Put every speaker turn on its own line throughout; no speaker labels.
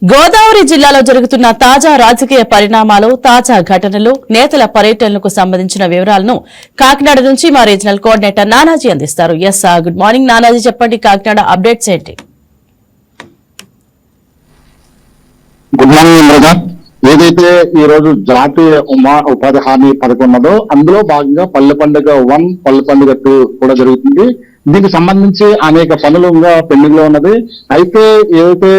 గోదావరి జిల్లాలో జరుగుతున్న తాజా రాజకీయ పరిణామాలు, తాజా ఘటనలు, నేతల పర్యటనలకు సంబంధించిన వివరాలను కాకినాడ నుంచి మా రీజనల్ కోఆర్డినేటర్ నానాజీ అందిస్తారు. గుడ్ మార్నింగ్ నానాజీ, చెప్పండి కాకినాడ అప్డేట్స్ ఏంటి?
Good morning Indraja. ఏదైతే ఈ రోజు జాతీయ ఉపాధి హామీ పథకం ఉన్నదో అందులో భాగంగా పల్లె పండుగ 1, పల్లె పండుగ 2 కూడా జరుగుతుంది. దీనికి సంబంధించి అనేక పనులు పెండింగ్ లో ఉన్నది. అయితే ఏదైతే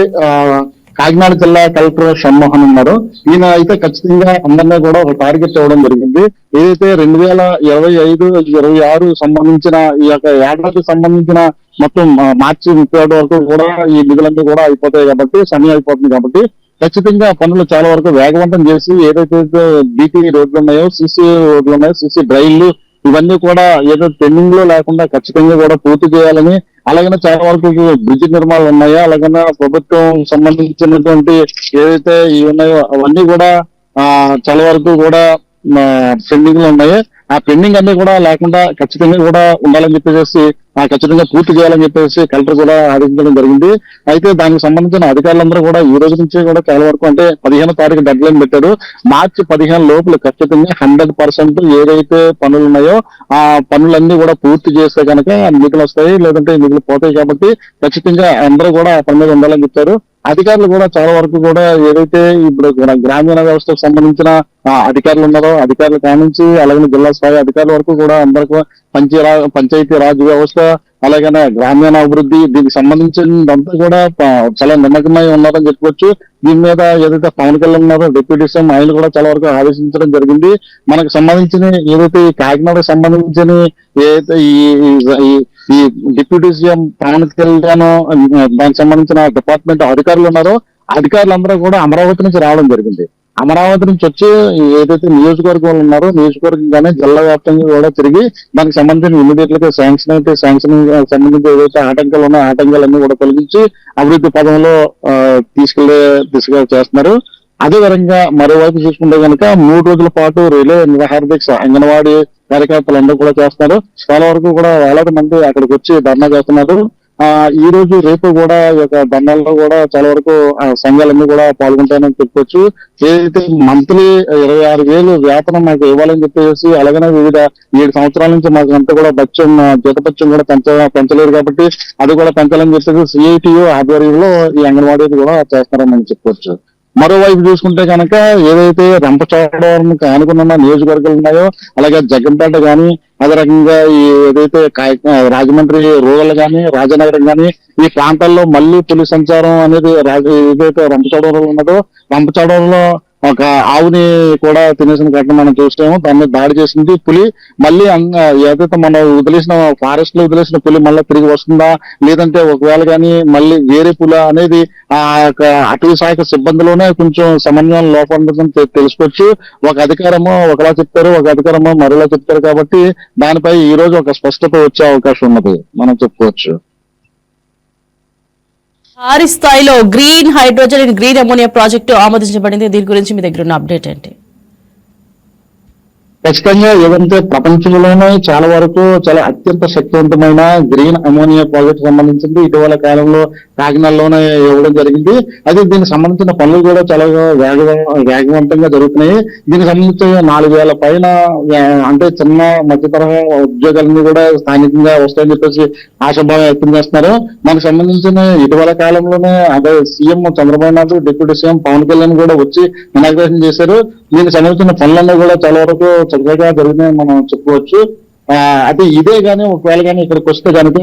కాకినాడ జిల్లా కలెక్టర్ షణ్మోహన్ ఉన్నారు, ఈయన అయితే ఖచ్చితంగా అందరినీ కూడా ఒక టార్గెట్ ఇవ్వడం జరిగింది. ఏదైతే 2025-26 సంబంధించిన ఈ యొక్క ఏడాదికి సంబంధించిన మొత్తం మార్చి 31 వరకు కూడా ఈ నిధులన్నీ కూడా అయిపోతాయి కాబట్టి, సమయం అయిపోతుంది కాబట్టి ఖచ్చితంగా పనులు చాలా వరకు వేగవంతం చేసి ఏదైతే బీటీ రోడ్లు ఉన్నాయో, సీసీ రోడ్లు ఉన్నాయో, సీసీ డ్రైన్లు ఇవన్నీ కూడా ఏదో పెండింగ్ లో లేకుండా ఖచ్చితంగా కూడా పూర్తి చేయాలని, అలాగనే చాలా వరకు బ్రిడ్జ్ నిర్మాణాలు ఉన్నాయో, అలాగనే ప్రభుత్వం సంబంధించినటువంటి ఏదైతే ఇవి ఉన్నాయో అవన్నీ కూడా చాలా వరకు కూడా పెండింగ్ లో ఉన్నాయో ఆ పెండింగ్ అన్ని కూడా లేకుండా ఖచ్చితంగా కూడా ఉండాలని చెప్పేసి ఖచ్చితంగా పూర్తి చేయాలని చెప్పేసి కలెక్టర్ కూడా ఆదేశించడం జరిగింది. అయితే దానికి సంబంధించిన అధికారులందరూ కూడా ఈ రోజు నుంచి కూడా చాలా వరకు అంటే 15వ తారీఖు డెడ్ లైన్ పెట్టారు. మార్చి 15 లోపల ఖచ్చితంగా 100% ఏదైతే పనులు ఉన్నాయో ఆ పనులన్నీ కూడా పూర్తి చేస్తే కనుక నిధులు వస్తాయి, లేదంటే నిధులు పోతాయి. కాబట్టి ఖచ్చితంగా అందరూ కూడా ఆ పని మీద ఉండాలని చెప్పారు. అధికారులు కూడా చాలా వరకు కూడా ఏదైతే ఇప్పుడు గ్రామీణ వ్యవస్థకు సంబంధించిన అధికారులు ఉన్నారో అధికారులు కానించి అలాగే జిల్లా స్థాయి అధికారుల వరకు కూడా అందరికీ పంచాయతీ రాజ్ వ్యవస్థ అలాగనే గ్రామీణ అభివృద్ధి దీనికి సంబంధించినంతా కూడా చాలా నిమగ్నమై ఉన్నారని చెప్పుకోవచ్చు. దీని మీద ఏదైతే పవన్ కళ్యాణ్ ఉన్నారో డిప్యూటీ సీఎం ఆయన కూడా చాలా వరకు ఆదేశించడం జరిగింది. మనకు సంబంధించిన ఏదైతే ఈ కాకినాడకు సంబంధించిన ఏదైతే ఈ డిప్యూటీ సీఎం పవన్ కళ్యాణ్ దానికి సంబంధించిన డిపార్ట్మెంట్ అధికారులు ఉన్నారో అధికారులందరూ కూడా అమరావతి నుంచి రావడం జరిగింది. అమరావతి నుంచి వచ్చి ఏదైతే నియోజకవర్గంలో ఉన్నారో నియోజకవర్గం కానీ జిల్లా వ్యాప్తంగా కూడా తిరిగి దానికి సంబంధించిన ఇమీడియట్ గా శాంక్షన్ సంబంధించి ఏదైతే ఆటంకాలు ఉన్నాయో ఆటంకాలన్నీ కూడా తొలగించి అభివృద్ధి పదంలో తీసుకెళ్లే దిశగా చేస్తున్నారు. అదే విధంగా మరోవైపు చూసుకుంటే కనుక 3 రోజుల పాటు రిలే నిరాహార దీక్ష అంగన్వాడీ కార్యకర్తలందరూ కూడా చేస్తున్నారు. చాలా వరకు కూడా వేలాది మంది అక్కడికి వచ్చి ధర్నా చేస్తున్నారు. ఈ రోజు రేపు కూడా ఈ యొక్క ధర్నాల్లో కూడా చాలా వరకు సంఘాలన్నీ కూడా పాల్గొంటాయని చెప్పుకోవచ్చు. ఏదైతే మంత్లీ 26,000 వేతనం మాకు ఇవ్వాలని చెప్పేసి అలాగనే వివిధ 7 సంవత్సరాల నుంచి మాకు అంతా కూడా జీతపత్యం కూడా పెంచలేరు కాబట్టి అది కూడా పెంచాలని చెప్పేసి సిఐటియు ఆధ్వర్యంలో ఈ అంగన్వాడీ కూడా చేస్తున్నారని మనం చెప్పుకోవచ్చు. మరోవైపు చూసుకుంటే కనుక ఏదైతే రంపచోడవరం ఆనుకున్న నియోజకవర్గాలు ఉన్నాయో అలాగే జగ్గంపేట కానీ అదే రకంగా ఈ ఏదైతే రాజమండ్రి రూరల్ కానీ రాజనగరం కానీ ఈ ప్రాంతాల్లో మళ్ళీ పులి సంచారం అనేది ఏదైతే రంపచోడవరంలో ఉన్నదో రంపచోడవరంలో ఒక ఆవుని కూడా తినేసిన ఘటన మనం చూస్తాము. దాన్ని దాడి చేసింది పులి. మళ్ళీ ఏదైతే మనం వదిలేసిన ఫారెస్ట్ లో వదిలేసిన పులి మళ్ళీ తిరిగి వస్తుందా లేదంటే ఒకవేళ కానీ మళ్ళీ వేరే పులి అనేది ఆ అటవీ శాఖ సిబ్బందిలోనే కొంచెం సమన్వయం లోపం తెలుసుకోవచ్చు. ఒక అధికారము ఒకలా చెప్తారు, ఒక అధికారము మరోలా చెప్తారు. కాబట్టి దానిపై ఈ రోజు ఒక స్పష్టత వచ్చే అవకాశం ఉన్నది మనం చెప్పుకోవచ్చు.
భారీ స్థాయిలో green hydrogen and green ammonia project ఆమోదించబడింది. దీని గురించి మీ దగ్గర ఉన్న అప్డేట్ ఏంటి?
ఖచ్చితంగా ఏదంటే ప్రపంచంలోనే చాలా వరకు చాలా అత్యంత శక్తివంతమైన గ్రీన్ అమోనియా ప్రాజెక్ట్ సంబంధించింది ఇటీవల కాలంలో కాకినాడలోనే ఇవ్వడం జరిగింది. అయితే దీనికి సంబంధించిన పనులు కూడా చాలా వేగవంతంగా జరుగుతున్నాయి. దీనికి సంబంధించి 4,000 పైన అంటే చిన్న మధ్య తరహా ఉద్యోగాలన్నీ కూడా స్థానికంగా వస్తాయని చెప్పేసి ఆశాభావం వ్యక్తం చేస్తున్నారు. మనకు సంబంధించిన ఇటీవల కాలంలోనే అదే CM Chandrababu Naidu deputy CM Pawan Kalyan కూడా వచ్చి ఇనాగ్రేషన్ చేశారు. దీనికి సంబంధించిన పనులన్నీ కూడా చాలా వరకు చక్కగా జరిగినాయని మనం చెప్పుకోవచ్చు. అయితే ఇదే కానీ ఒకవేళ కానీ ఇక్కడికి వస్తే కనుక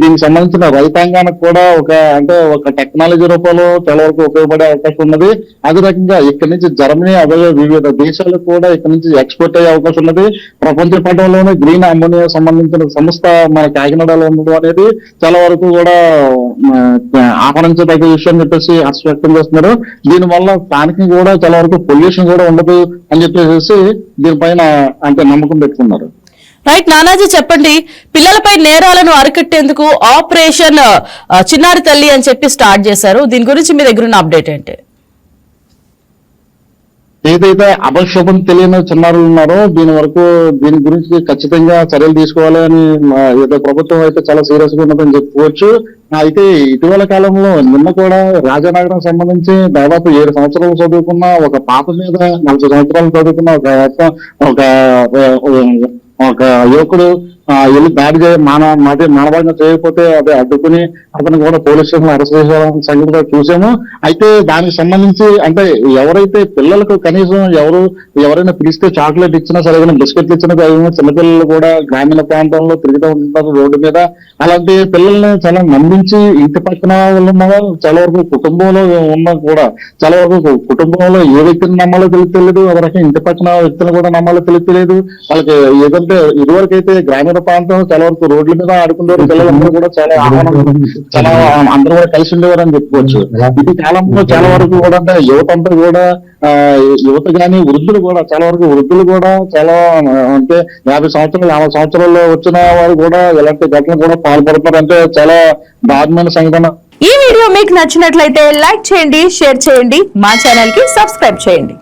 దీనికి సంబంధించిన రైతాంగానికి కూడా ఒక టెక్నాలజీ రూపంలో చాలా వరకు ఉపయోగపడే అవకాశం ఉన్నది. అదే రకంగా ఇక్కడి నుంచి జర్మనీ అలాగే వివిధ దేశాలకు కూడా ఇక్కడ నుంచి ఎక్స్పోర్ట్ అయ్యే అవకాశం ఉన్నది. ప్రపంచ పటంలోనే గ్రీన్ అమోనియా సంబంధించిన సంస్థ మన కాకినాడలో ఉండడం అనేది చాలా వరకు కూడా ఆహ్వానించదగ్గ విషయం చెప్పేసి హర్ష వ్యక్తం చేస్తున్నారు. దీనివల్ల స్థానికంగా కూడా చాలా వరకు పొల్యూషన్ కూడా ఉండదు అని చెప్పేసి దీనిపైన నమ్మకం పెట్టుకున్నారు.
రైట్ నానాజీ, చెప్పండి, పిల్లలపై నేరాలను అరికట్టేందుకు ఆపరేషన్ చిన్నారి తల్లి అని చెప్పి స్టార్ట్ చేశారు. దీని గురించి మీ దగ్గర ఉన్న అప్డేట్ ఏంటి?
ఏదైతే అపశుభం తెలియని చిన్నారులు ఉన్నారో దీని గురించి ఖచ్చితంగా చర్యలు తీసుకోవాలి అని ఏదో ప్రభుత్వం అయితే చాలా సీరియస్ గా ఉన్నదని చెప్పుకోవచ్చు. అయితే ఇటీవల కాలంలో నిన్న కూడా రాజానగరం సంబంధించి దాదాపు 7 సంవత్సరాలు చదువుకున్న ఒక పాప మీద 40 సంవత్సరాలు చదువుకున్న ఒక ఒక యువకుడు వెళ్ళి దాడి మానవంగా చేయకపోతే అదే అడ్డుకుని అతను కూడా పోలీస్ స్టేషన్ అరెస్ట్ చేసే సంగతి చూసాము. అయితే దానికి సంబంధించి అంటే ఎవరైతే పిల్లలకు కనీసం ఎవరైనా పిలిస్తే చాక్లెట్ ఇచ్చినా సరే, బిస్కెట్లు ఇచ్చినా చిన్నపిల్లలు కూడా గ్రామీణ ప్రాంతంలో తిరుగుతూ ఉంటారు రోడ్డు మీద. అలాంటి పిల్లల్ని చాలా నమ్మించి ఇంటి పక్కన ఉన్న చాలా వరకు కుటుంబంలో ఉన్న కూడా చాలా వరకు కుటుంబంలో ఏ వ్యక్తిని నమ్మాలో తెలియదు, ఒక రకం ఇంటి పక్కన వ్యక్తులు కూడా నమ్మాలో తెలియదు. వాళ్ళకి ఏదంటే ఇదివరకు అయితే గ్రామీణ ప్రాంతం చాలా వరకు రోడ్ల మీద ఆడుకునేవారు, పిల్లలందరూ కూడా చాలా చాలా అందరూ కూడా కలిసి ఉండేవారు అని చెప్పుకోవచ్చు. ఇది కాలంలో చాలా వరకు కూడా అంటే యువత అంతా కూడా యువత గాని వృద్ధులు కూడా చాలా అంటే 50 సంవత్సరాలు 40 సంవత్సరాల్లో వచ్చిన వారు కూడా ఇలాంటి ఘటనలు కూడా పాల్పడుతున్నారు. అంటే చాలా దారుణమైన సంఘటన.
ఈ వీడియో మీకు నచ్చినట్లయితే లైక్ చేయండి, షేర్ చేయండి, మా ఛానల్ కి సబ్స్క్రైబ్ చేయండి.